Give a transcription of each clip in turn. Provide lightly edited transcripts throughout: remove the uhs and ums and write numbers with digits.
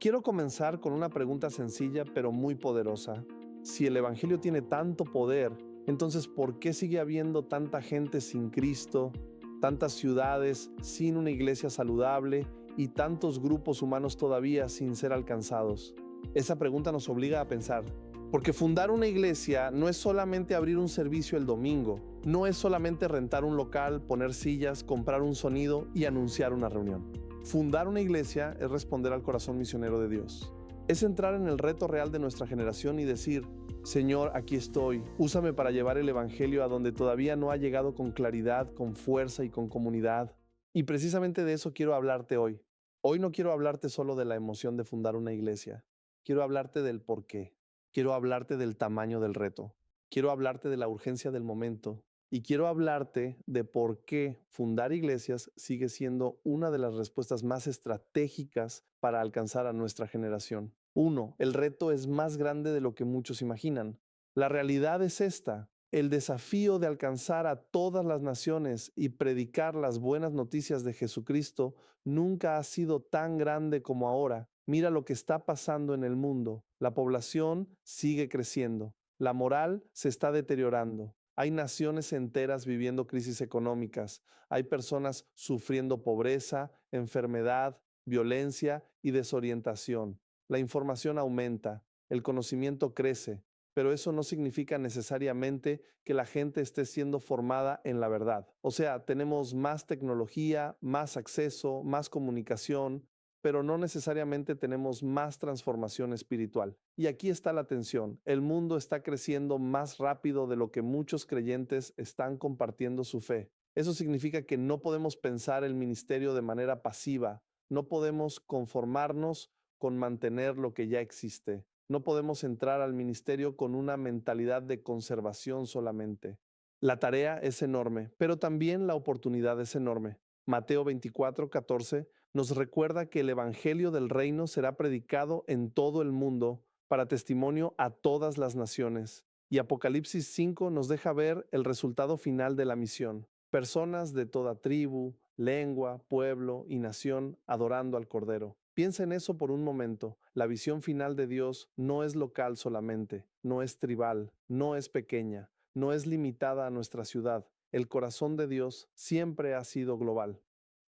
Quiero comenzar con una pregunta sencilla pero muy poderosa. Si el Evangelio tiene tanto poder, entonces ¿por qué sigue habiendo tanta gente sin Cristo, tantas ciudades sin una iglesia saludable y tantos grupos humanos todavía sin ser alcanzados? Esa pregunta nos obliga a pensar, porque fundar una iglesia no es solamente abrir un servicio el domingo, no es solamente rentar un local, poner sillas, comprar un sonido y anunciar una reunión. Fundar una iglesia es responder al corazón misionero de Dios. Es entrar en el reto real de nuestra generación y decir, Señor, aquí estoy, úsame para llevar el Evangelio a donde todavía no ha llegado con claridad, con fuerza y con comunidad. Y precisamente de eso quiero hablarte hoy. Hoy no quiero hablarte solo de la emoción de fundar una iglesia. Quiero hablarte del por qué. Quiero hablarte del tamaño del reto. Quiero hablarte de la urgencia del momento. Y quiero hablarte de por qué fundar iglesias sigue siendo una de las respuestas más estratégicas para alcanzar a nuestra generación. Uno, el reto es más grande de lo que muchos imaginan. La realidad es esta. El desafío de alcanzar a todas las naciones y predicar las buenas noticias de Jesucristo nunca ha sido tan grande como ahora. Mira lo que está pasando en el mundo. La población sigue creciendo. La moral se está deteriorando. Hay naciones enteras viviendo crisis económicas. Hay personas sufriendo pobreza, enfermedad, violencia y desorientación. La información aumenta, el conocimiento crece, pero eso no significa necesariamente que la gente esté siendo formada en la verdad. O sea, tenemos más tecnología, más acceso, más comunicación, pero no necesariamente tenemos más transformación espiritual. Y aquí está la tensión. El mundo está creciendo más rápido de lo que muchos creyentes están compartiendo su fe. Eso significa que no podemos pensar el ministerio de manera pasiva. No podemos conformarnos con mantener lo que ya existe. No podemos entrar al ministerio con una mentalidad de conservación solamente. La tarea es enorme, pero también la oportunidad es enorme. Mateo 24:14 nos recuerda que el Evangelio del Reino será predicado en todo el mundo para testimonio a todas las naciones. Y Apocalipsis 5 nos deja ver el resultado final de la misión. Personas de toda tribu, lengua, pueblo y nación adorando al Cordero. Piensa en eso por un momento. La visión final de Dios no es local solamente, no es tribal, no es pequeña, no es limitada a nuestra ciudad. El corazón de Dios siempre ha sido global.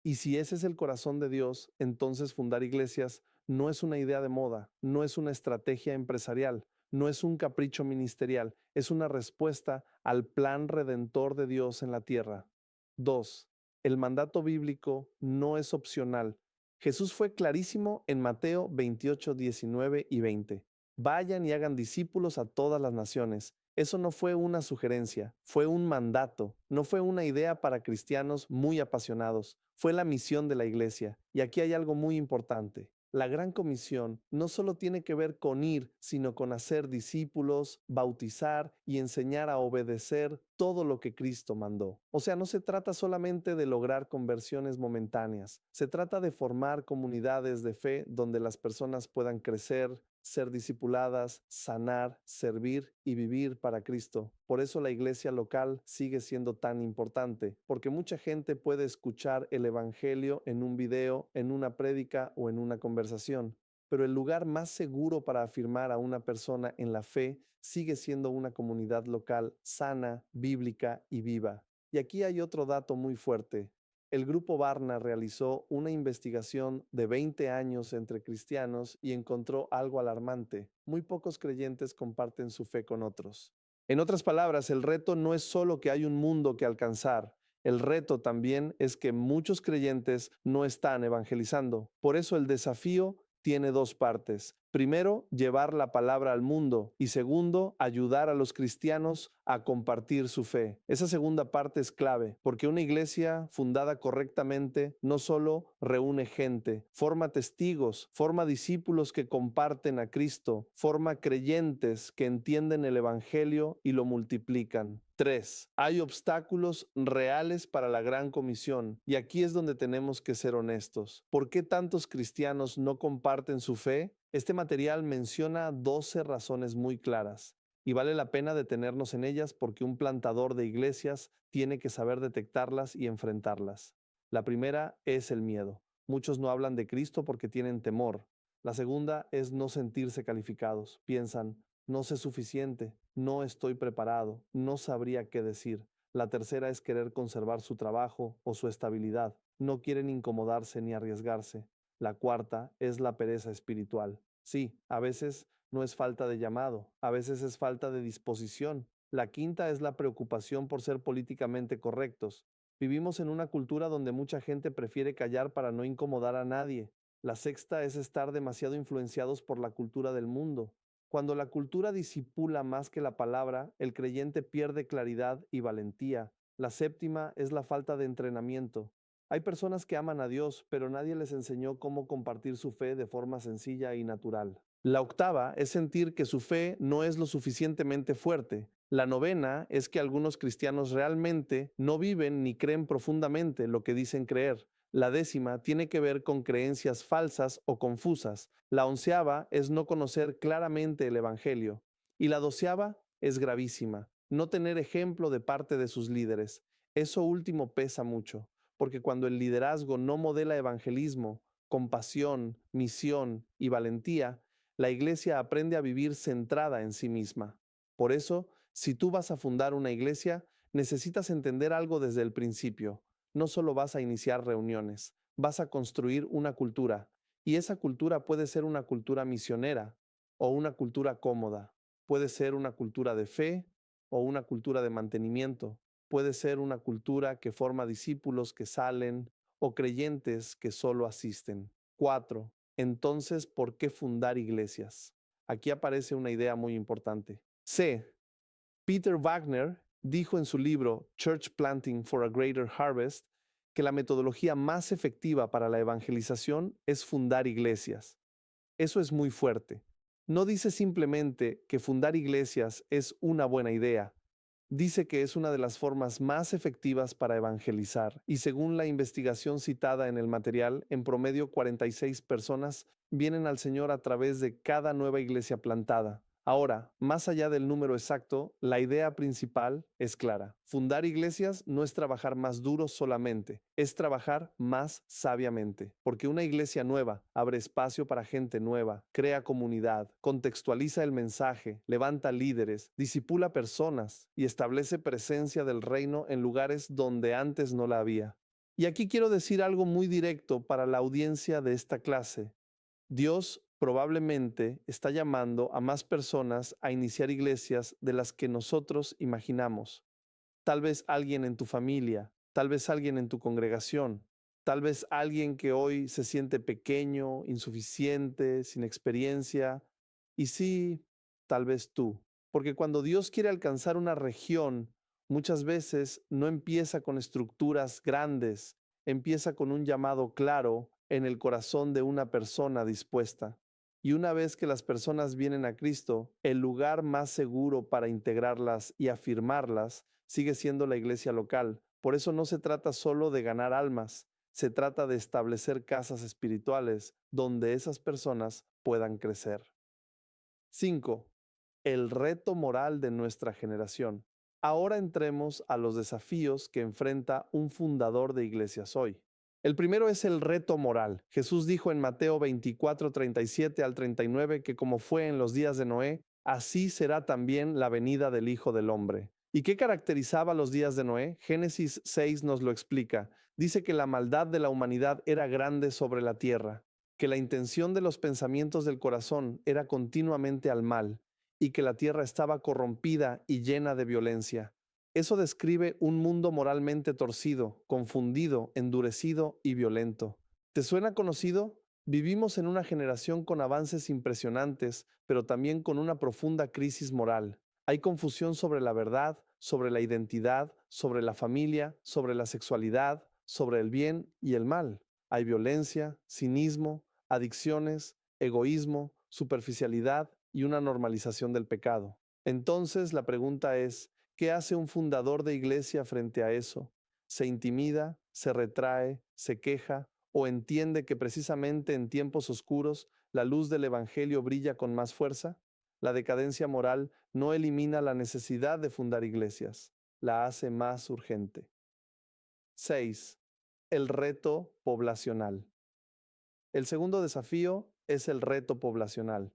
Y si ese es el corazón de Dios, entonces fundar iglesias no es una idea de moda, no es una estrategia empresarial, no es un capricho ministerial, es una respuesta al plan redentor de Dios en la tierra. 2. El mandato bíblico no es opcional. Jesús fue clarísimo en Mateo 28, 19 y 20. Vayan y hagan discípulos a todas las naciones. Eso no fue una sugerencia, fue un mandato, no fue una idea para cristianos muy apasionados, fue la misión de la iglesia. Y aquí hay algo muy importante. La gran comisión no solo tiene que ver con ir, sino con hacer discípulos, bautizar y enseñar a obedecer todo lo que Cristo mandó. O sea, no se trata solamente de lograr conversiones momentáneas, se trata de formar comunidades de fe donde las personas puedan crecer, ser discipuladas, sanar, servir y vivir para Cristo. Por eso la iglesia local sigue siendo tan importante, porque mucha gente puede escuchar el Evangelio en un video, en una prédica o en una conversación. Pero el lugar más seguro para afirmar a una persona en la fe sigue siendo una comunidad local sana, bíblica y viva. Y aquí hay otro dato muy fuerte. El grupo Barna realizó una investigación de 20 años entre cristianos y encontró algo alarmante. Muy pocos creyentes comparten su fe con otros. En otras palabras, el reto no es solo que hay un mundo que alcanzar. El reto también es que muchos creyentes no están evangelizando. Por eso el desafío tiene dos partes. Primero, llevar la palabra al mundo y segundo, ayudar a los cristianos a compartir su fe. Esa segunda parte es clave, porque una iglesia fundada correctamente no solo reúne gente, forma testigos, forma discípulos que comparten a Cristo, forma creyentes que entienden el Evangelio y lo multiplican. 3. Hay obstáculos reales para la gran comisión y aquí es donde tenemos que ser honestos. ¿Por qué tantos cristianos no comparten su fe? Este material menciona 12 razones muy claras y vale la pena detenernos en ellas porque un plantador de iglesias tiene que saber detectarlas y enfrentarlas. La primera es el miedo. Muchos no hablan de Cristo porque tienen temor. La segunda es no sentirse calificados. Piensan, no sé suficiente, no estoy preparado, no sabría qué decir. La tercera es querer conservar su trabajo o su estabilidad. No quieren incomodarse ni arriesgarse. La cuarta es la pereza espiritual. Sí, a veces no es falta de llamado, a veces es falta de disposición. La quinta es la preocupación por ser políticamente correctos. Vivimos en una cultura donde mucha gente prefiere callar para no incomodar a nadie. La sexta es estar demasiado influenciados por la cultura del mundo. Cuando la cultura disipula más que la palabra, el creyente pierde claridad y valentía. La séptima es la falta de entrenamiento. Hay personas que aman a Dios, pero nadie les enseñó cómo compartir su fe de forma sencilla y natural. La octava es sentir que su fe no es lo suficientemente fuerte. La novena es que algunos cristianos realmente no viven ni creen profundamente lo que dicen creer. La décima tiene que ver con creencias falsas o confusas. La onceava es no conocer claramente el Evangelio. Y la doceava es gravísima, no tener ejemplo de parte de sus líderes. Eso último pesa mucho, porque cuando el liderazgo no modela evangelismo, compasión, misión y valentía, la iglesia aprende a vivir centrada en sí misma. Por eso, si tú vas a fundar una iglesia, necesitas entender algo desde el principio. No solo vas a iniciar reuniones, vas a construir una cultura. Y esa cultura puede ser una cultura misionera o una cultura cómoda. Puede ser una cultura de fe o una cultura de mantenimiento. Puede ser una cultura que forma discípulos que salen o creyentes que solo asisten. 4. Entonces, ¿por qué fundar iglesias? Aquí aparece una idea muy importante. C. Peter Wagner dijo en su libro Church Planting for a Greater Harvest que la metodología más efectiva para la evangelización es fundar iglesias. Eso es muy fuerte. No dice simplemente que fundar iglesias es una buena idea. Dice que es una de las formas más efectivas para evangelizar y según la investigación citada en el material, en promedio 46 personas vienen al Señor a través de cada nueva iglesia plantada. Ahora, más allá del número exacto, la idea principal es clara. Fundar iglesias no es trabajar más duro solamente, es trabajar más sabiamente, porque una iglesia nueva abre espacio para gente nueva, crea comunidad, contextualiza el mensaje, levanta líderes, disipula personas y establece presencia del reino en lugares donde antes no la había. Y aquí quiero decir algo muy directo para la audiencia de esta clase. Dios probablemente está llamando a más personas a iniciar iglesias de las que nosotros imaginamos. Tal vez alguien en tu familia, tal vez alguien en tu congregación, tal vez alguien que hoy se siente pequeño, insuficiente, sin experiencia. Y sí, tal vez tú. Porque cuando Dios quiere alcanzar una región, muchas veces no empieza con estructuras grandes, empieza con un llamado claro en el corazón de una persona dispuesta. Y una vez que las personas vienen a Cristo, el lugar más seguro para integrarlas y afirmarlas sigue siendo la iglesia local. Por eso no se trata solo de ganar almas, se trata de establecer casas espirituales donde esas personas puedan crecer. 5. El reto moral de nuestra generación. Ahora entremos a los desafíos que enfrenta un fundador de iglesias hoy. El primero es el reto moral. Jesús dijo en Mateo 24, 37 al 39 que como fue en los días de Noé, así será también la venida del Hijo del Hombre. ¿Y qué caracterizaba los días de Noé? Génesis 6 nos lo explica. Dice que la maldad de la humanidad era grande sobre la tierra, que la intención de los pensamientos del corazón era continuamente al mal, y que la tierra estaba corrompida y llena de violencia. Eso describe un mundo moralmente torcido, confundido, endurecido y violento. ¿Te suena conocido? Vivimos en una generación con avances impresionantes, pero también con una profunda crisis moral. Hay confusión sobre la verdad, sobre la identidad, sobre la familia, sobre la sexualidad, sobre el bien y el mal. Hay violencia, cinismo, adicciones, egoísmo, superficialidad y una normalización del pecado. Entonces la pregunta es, ¿qué hace un fundador de iglesia frente a eso? ¿Se intimida, se retrae, se queja o entiende que precisamente en tiempos oscuros la luz del Evangelio brilla con más fuerza? La decadencia moral no elimina la necesidad de fundar iglesias, la hace más urgente. 6. El reto poblacional. El segundo desafío es el reto poblacional.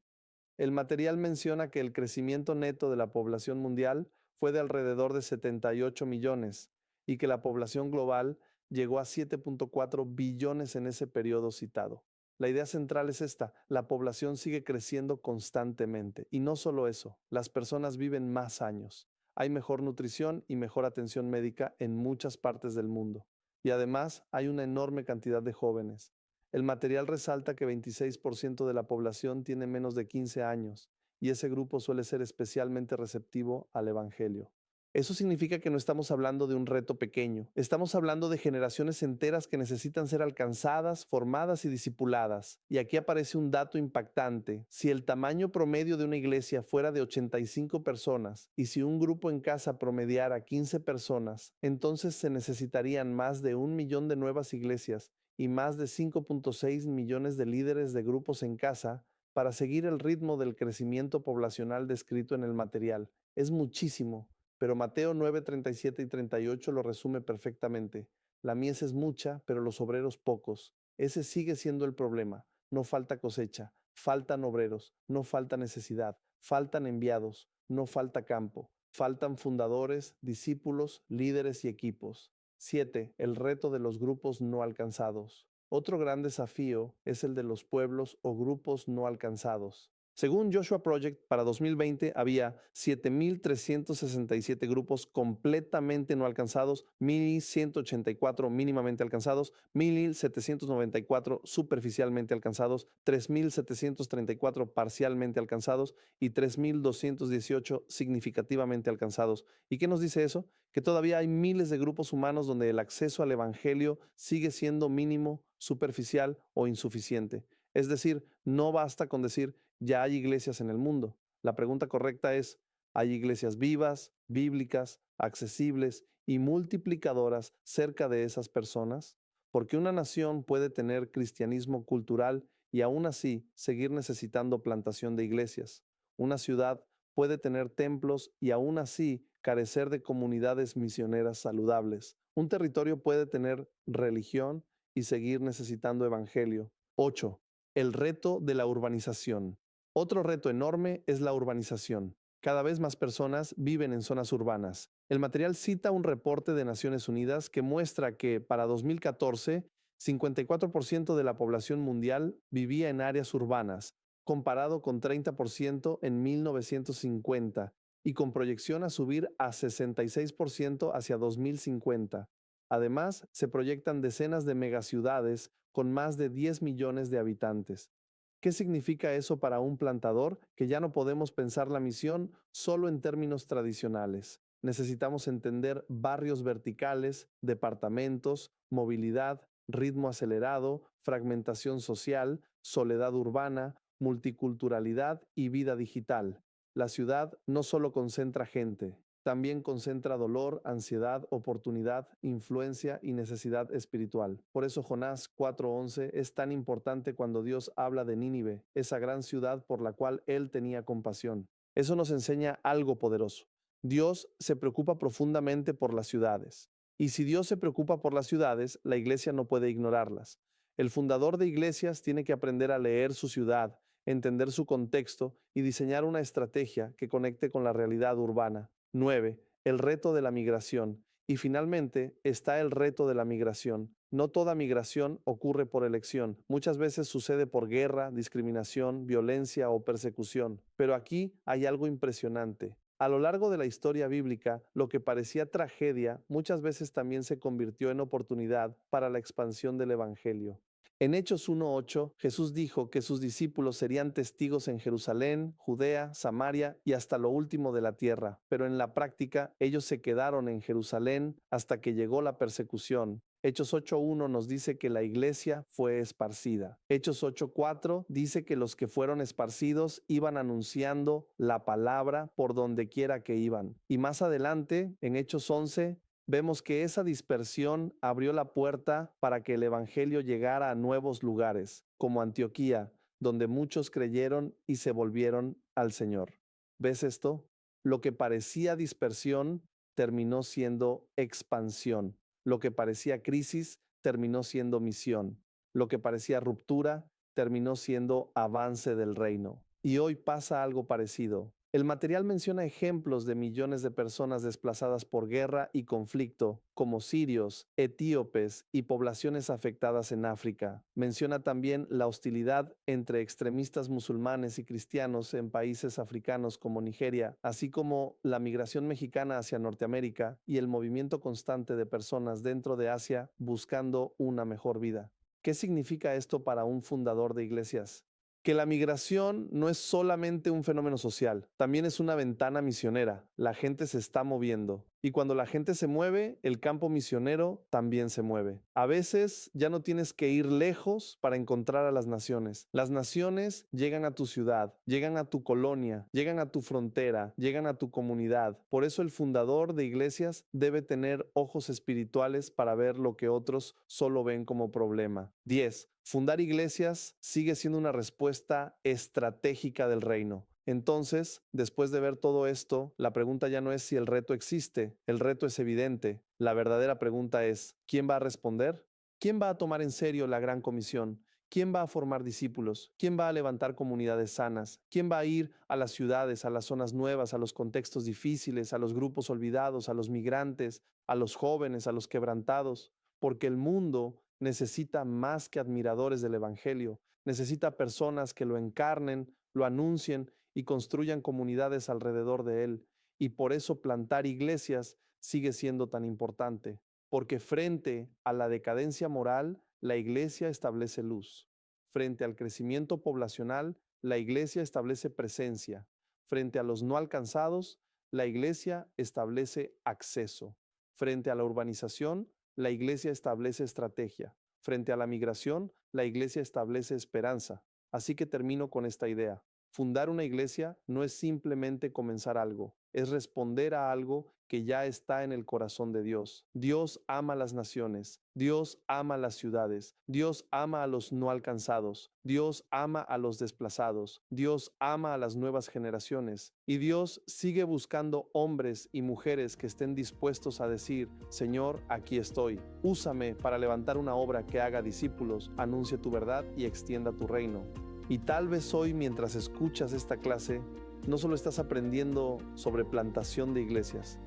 El material menciona que el crecimiento neto de la población mundial fue de alrededor de 78 millones y que la población global llegó a 7.4 billones en ese periodo citado. La idea central es esta: la población sigue creciendo constantemente y no solo eso, las personas viven más años. Hay mejor nutrición y mejor atención médica en muchas partes del mundo. Y además hay una enorme cantidad de jóvenes. El material resalta que 26% de la población tiene menos de 15 años y ese grupo suele ser especialmente receptivo al Evangelio. Eso significa que no estamos hablando de un reto pequeño, estamos hablando de generaciones enteras que necesitan ser alcanzadas, formadas y discipuladas. Y aquí aparece un dato impactante: si el tamaño promedio de una iglesia fuera de 85 personas y si un grupo en casa promediara 15 personas, entonces se necesitarían más de 1 millón de nuevas iglesias y más de 5.6 millones de líderes de grupos en casa para seguir el ritmo del crecimiento poblacional descrito en el material. Es muchísimo, pero Mateo 9, 37 y 38 lo resume perfectamente. La mies es mucha, pero los obreros pocos. Ese sigue siendo el problema. No falta cosecha, faltan obreros, no falta necesidad, faltan enviados, no falta campo, faltan fundadores, discípulos, líderes y equipos. 7. El reto de los grupos no alcanzados. Otro gran desafío es el de los pueblos o grupos no alcanzados. Según Joshua Project, para 2020 había 7.367 grupos completamente no alcanzados, 1.184 mínimamente alcanzados, 1.794 superficialmente alcanzados, 3.734 parcialmente alcanzados y 3.218 significativamente alcanzados. ¿Y qué nos dice eso? Que todavía hay miles de grupos humanos donde el acceso al Evangelio sigue siendo mínimo, superficial o insuficiente. Es decir, no basta con decir ya hay iglesias en el mundo. La pregunta correcta es: ¿hay iglesias vivas, bíblicas, accesibles y multiplicadoras cerca de esas personas? Porque una nación puede tener cristianismo cultural y aún así seguir necesitando plantación de iglesias. Una ciudad puede tener templos y aún así carecer de comunidades misioneras saludables. Un territorio puede tener religión y seguir necesitando evangelio. 8. El reto de la urbanización. Otro reto enorme es la urbanización. Cada vez más personas viven en zonas urbanas. El material cita un reporte de Naciones Unidas que muestra que para 2014, 54% de la población mundial vivía en áreas urbanas, comparado con 30% en 1950 y con proyección a subir a 66% hacia 2050. Además, se proyectan decenas de megaciudades con más de 10 millones de habitantes. ¿Qué significa eso para un plantador? Que ya no podemos pensar la misión solo en términos tradicionales. Necesitamos entender barrios verticales, departamentos, movilidad, ritmo acelerado, fragmentación social, soledad urbana, multiculturalidad y vida digital. La ciudad no solo concentra gente, también concentra dolor, ansiedad, oportunidad, influencia y necesidad espiritual. Por eso Jonás 4:11 es tan importante cuando Dios habla de Nínive, esa gran ciudad por la cual él tenía compasión. Eso nos enseña algo poderoso. Dios se preocupa profundamente por las ciudades. Y si Dios se preocupa por las ciudades, la iglesia no puede ignorarlas. El fundador de iglesias tiene que aprender a leer su ciudad, entender su contexto y diseñar una estrategia que conecte con la realidad urbana. 9. El reto de la migración. Y finalmente está el reto de la migración. No toda migración ocurre por elección. Muchas veces sucede por guerra, discriminación, violencia o persecución. Pero aquí hay algo impresionante. A lo largo de la historia bíblica, lo que parecía tragedia muchas veces también se convirtió en oportunidad para la expansión del Evangelio. En Hechos 1:8, Jesús dijo que sus discípulos serían testigos en Jerusalén, Judea, Samaria y hasta lo último de la tierra, pero en la práctica ellos se quedaron en Jerusalén hasta que llegó la persecución. Hechos 8:1 nos dice que la iglesia fue esparcida. Hechos 8:4 dice que los que fueron esparcidos iban anunciando la palabra por donde quiera que iban. Y más adelante, en Hechos 11, vemos que esa dispersión abrió la puerta para que el Evangelio llegara a nuevos lugares, como Antioquía, donde muchos creyeron y se volvieron al Señor. ¿Ves esto? Lo que parecía dispersión terminó siendo expansión. Lo que parecía crisis terminó siendo misión. Lo que parecía ruptura terminó siendo avance del reino. Y hoy pasa algo parecido. El material menciona ejemplos de millones de personas desplazadas por guerra y conflicto, como sirios, etíopes y poblaciones afectadas en África. Menciona también la hostilidad entre extremistas musulmanes y cristianos en países africanos como Nigeria, así como la migración mexicana hacia Norteamérica y el movimiento constante de personas dentro de Asia buscando una mejor vida. ¿Qué significa esto para un fundador de iglesias? Que la migración no es solamente un fenómeno social, también es una ventana misionera. La gente se está moviendo. Y cuando la gente se mueve, el campo misionero también se mueve. A veces ya no tienes que ir lejos para encontrar a las naciones. Las naciones llegan a tu ciudad, llegan a tu colonia, llegan a tu frontera, llegan a tu comunidad. Por eso el fundador de iglesias debe tener ojos espirituales para ver lo que otros solo ven como problema. 10. Fundar iglesias sigue siendo una respuesta estratégica del reino. Entonces, después de ver todo esto, la pregunta ya no es si el reto existe, el reto es evidente. La verdadera pregunta es, ¿quién va a responder? ¿Quién va a tomar en serio la gran comisión? ¿Quién va a formar discípulos? ¿Quién va a levantar comunidades sanas? ¿Quién va a ir a las ciudades, a las zonas nuevas, a los contextos difíciles, a los grupos olvidados, a los migrantes, a los jóvenes, a los quebrantados? Porque el mundo necesita más que admiradores del Evangelio, necesita personas que lo encarnen, lo anuncien y construyan comunidades alrededor de él. Y por eso plantar iglesias sigue siendo tan importante, porque frente a la decadencia moral, la iglesia establece luz. Frente al crecimiento poblacional, la iglesia establece presencia. Frente a los no alcanzados, la iglesia establece acceso. Frente a la urbanización, la iglesia establece estrategia. Frente a la migración, la iglesia establece esperanza. Así que termino con esta idea. Fundar una iglesia no es simplemente comenzar algo, es responder a algo que ya está en el corazón de Dios. Dios ama las naciones, Dios ama las ciudades, Dios ama a los no alcanzados, Dios ama a los desplazados, Dios ama a las nuevas generaciones y Dios sigue buscando hombres y mujeres que estén dispuestos a decir, Señor, aquí estoy, úsame para levantar una obra que haga discípulos, anuncie tu verdad y extienda tu reino. Y tal vez hoy, mientras escuchas esta clase, no solo estás aprendiendo sobre plantación de iglesias,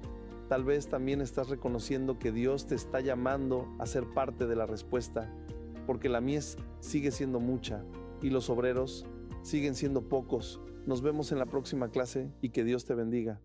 tal vez también estás reconociendo que Dios te está llamando a ser parte de la respuesta, porque la mies sigue siendo mucha y los obreros siguen siendo pocos. Nos vemos en la próxima clase y que Dios te bendiga.